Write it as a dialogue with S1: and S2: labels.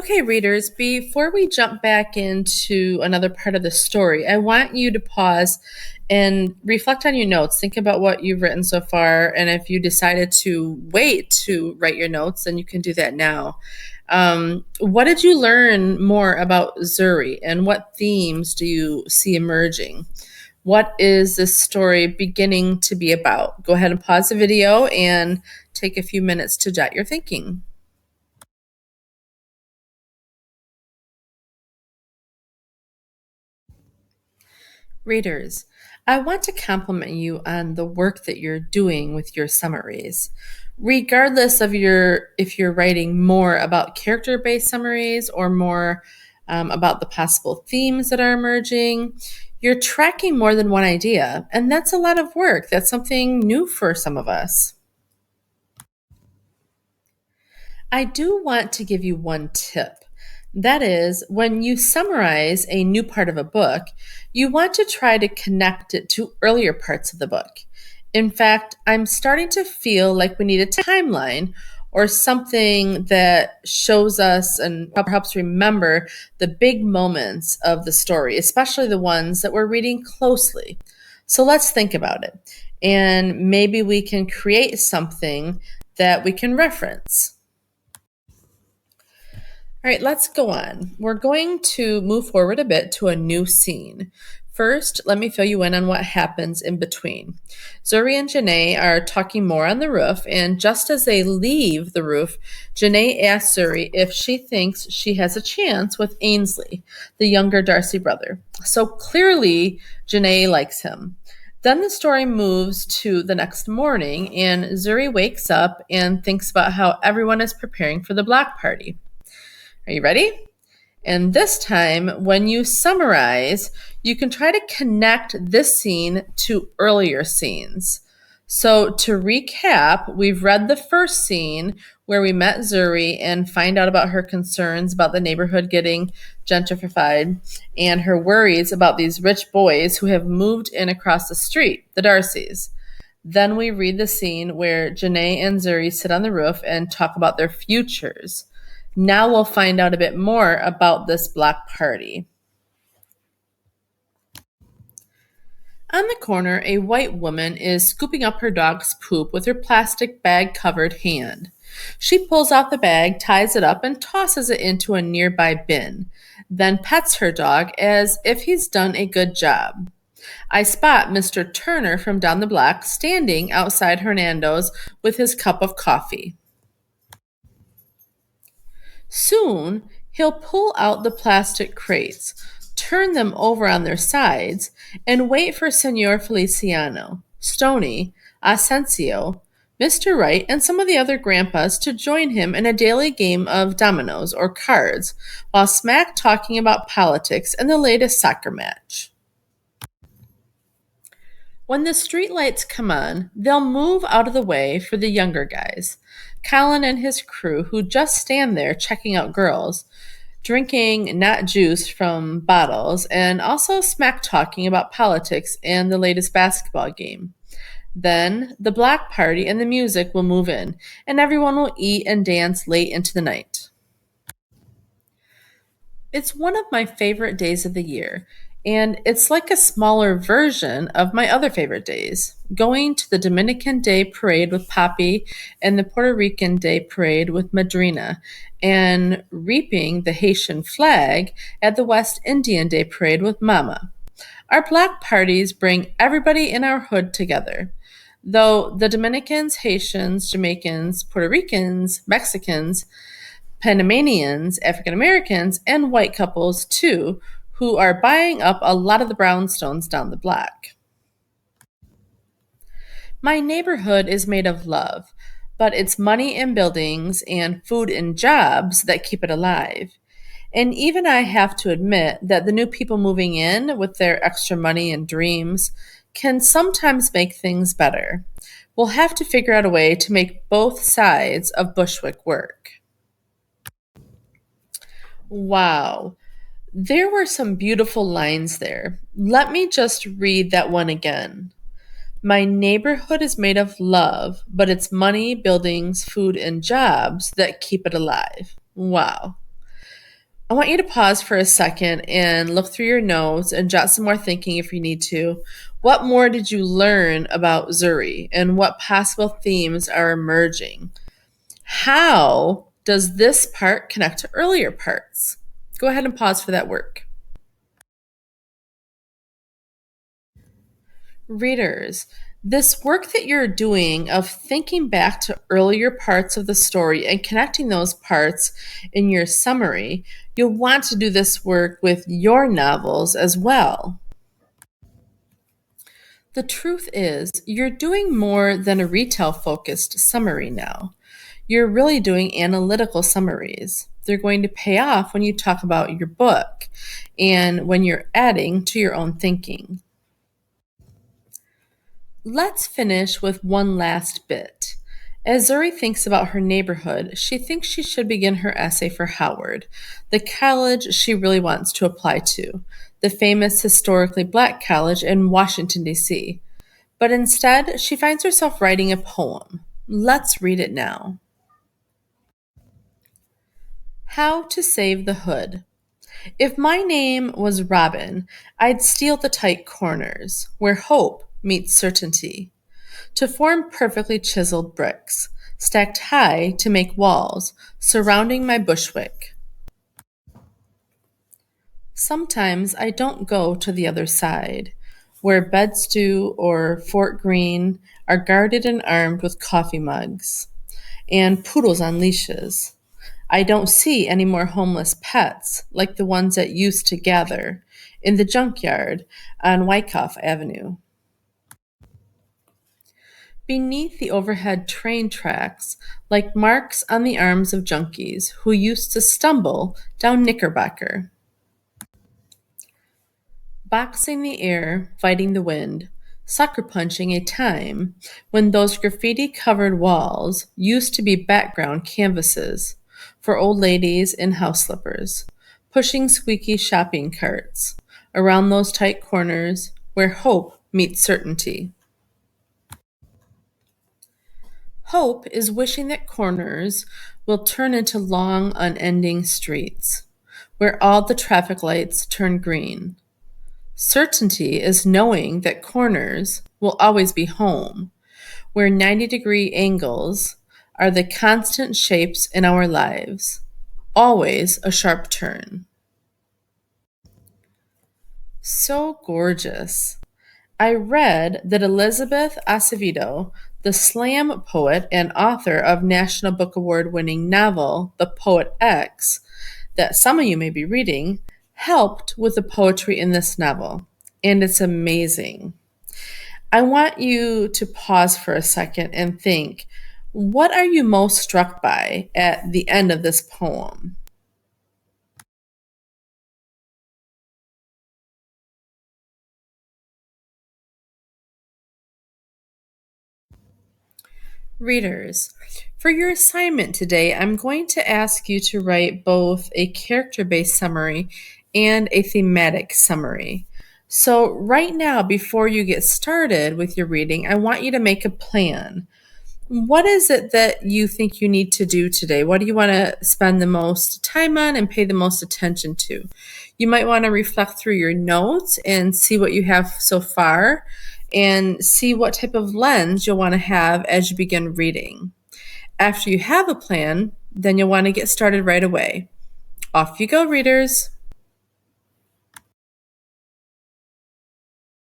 S1: Okay, readers, before we jump back into another part of the story, I want you to pause and reflect on your notes. Think about what you've written so far. And if you decided to wait to write your notes, then you can do that now. What did you learn more about Zuri, and what themes do you see emerging? What is this story beginning to be about? Go ahead and pause the video and take a few minutes to jot your thinking. Readers, I want to compliment you on the work that you're doing with your summaries. Regardless of if you're writing more about character-based summaries or more about the possible themes that are emerging, you're tracking more than one idea, and that's a lot of work. That's something new for some of us. I do want to give you one tip. That is, when you summarize a new part of a book, you want to try to connect it to earlier parts of the book. In fact, I'm starting to feel like we need a timeline or something that shows us and helps remember the big moments of the story, especially the ones that we're reading closely. So let's think about it. And maybe we can create something that we can reference. All right, let's go on. We're going to move forward a bit to a new scene. First, let me fill you in on what happens in between. Zuri and Janae are talking more on the roof, and just as they leave the roof, Janae asks Zuri if she thinks she has a chance with Ainsley, the younger Darcy brother. So clearly, Janae likes him. Then the story moves to the next morning, and Zuri wakes up and thinks about how everyone is preparing for the block party. Are you ready? And this time, when you summarize, you can try to connect this scene to earlier scenes. So to recap, we've read the first scene where we met Zuri and find out about her concerns about the neighborhood getting gentrified and her worries about these rich boys who have moved in across the street, the Darcys. Then we read the scene where Janae and Zuri sit on the roof and talk about their futures. Now we'll find out a bit more about this block party. On the corner, a white woman is scooping up her dog's poop with her plastic bag-covered hand. She pulls out the bag, ties it up, and tosses it into a nearby bin, then pets her dog as if he's done a good job. I spot Mr. Turner from down the block standing outside Hernando's with his cup of coffee. Soon, he'll pull out the plastic crates, turn them over on their sides, and wait for Senor Feliciano, Stoney, Asensio, Mr. Wright, and some of the other grandpas to join him in a daily game of dominoes or cards, while smack talking about politics and the latest soccer match. When the streetlights come on, they'll move out of the way for the younger guys, Colin and his crew, who just stand there checking out girls, drinking not juice from bottles, and also smack talking about politics and the latest basketball game. Then the block party and the music will move in, and everyone will eat and dance late into the night. It's one of my favorite days of the year, and it's like a smaller version of my other favorite days. Going to the Dominican Day Parade with Poppy and the Puerto Rican Day Parade with Madrina, and reaping the Haitian flag at the West Indian Day Parade with Mama. Our block parties bring everybody in our hood together. Though the Dominicans, Haitians, Jamaicans, Puerto Ricans, Mexicans, Panamanians, African Americans, and white couples too, who are buying up a lot of the brownstones down the block. My neighborhood is made of love, but it's money and buildings and food and jobs that keep it alive. And even I have to admit that the new people moving in with their extra money and dreams can sometimes make things better. We'll have to figure out a way to make both sides of Bushwick work. Wow. There were some beautiful lines there. Let me just read that one again. My neighborhood is made of love, but it's money, buildings, food, and jobs that keep it alive. Wow. I want you to pause for a second and look through your notes and jot some more thinking if you need to. What more did you learn about Zuri and what possible themes are emerging? How does this part connect to earlier parts? Go ahead and pause for that work. Readers, this work that you're doing of thinking back to earlier parts of the story and connecting those parts in your summary, you'll want to do this work with your novels as well. The truth is, you're doing more than a retail focused summary now. You're really doing analytical summaries. They're going to pay off when you talk about your book and when you're adding to your own thinking. Let's finish with one last bit. As Zuri thinks about her neighborhood, she thinks she should begin her essay for Howard, the college she really wants to apply to, the famous historically black college in Washington, D.C. But instead, she finds herself writing a poem. Let's read it now. How to Save the Hood. If my name was Robin, I'd steal the tight corners, where hope meets certainty, to form perfectly chiseled bricks, stacked high to make walls, surrounding my bushwick. Sometimes I don't go to the other side, where Bedstew or Fort Greene are guarded and armed with coffee mugs and poodles on leashes. I don't see any more homeless pets like the ones that used to gather in the junkyard on Wyckoff Avenue. Beneath the overhead train tracks, like marks on the arms of junkies who used to stumble down Knickerbocker. Boxing the air, fighting the wind, sucker punching a time when those graffiti covered walls used to be background canvases for old ladies in house slippers, pushing squeaky shopping carts around those tight corners where hope meets certainty. Hope is wishing that corners will turn into long, unending streets where all the traffic lights turn green. Certainty is knowing that corners will always be home, where 90-degree angles are the constant shapes in our lives, always a sharp turn. So gorgeous. I read that Elizabeth Acevedo, the slam poet and author of National Book Award winning novel The Poet X, that some of you may be reading, helped with the poetry in this novel. And it's amazing. I want you to pause for a second and think, what are you most struck by at the end of this poem? Readers, for your assignment today, I'm going to ask you to write both a character-based summary and a thematic summary. So right now, before you get started with your reading, I want you to make a plan. What is it that you think you need to do today? What do you want to spend the most time on and pay the most attention to? You might want to reflect through your notes and see what you have so far and see what type of lens you'll want to have as you begin reading. After you have a plan, then you'll want to get started right away. Off you go, readers.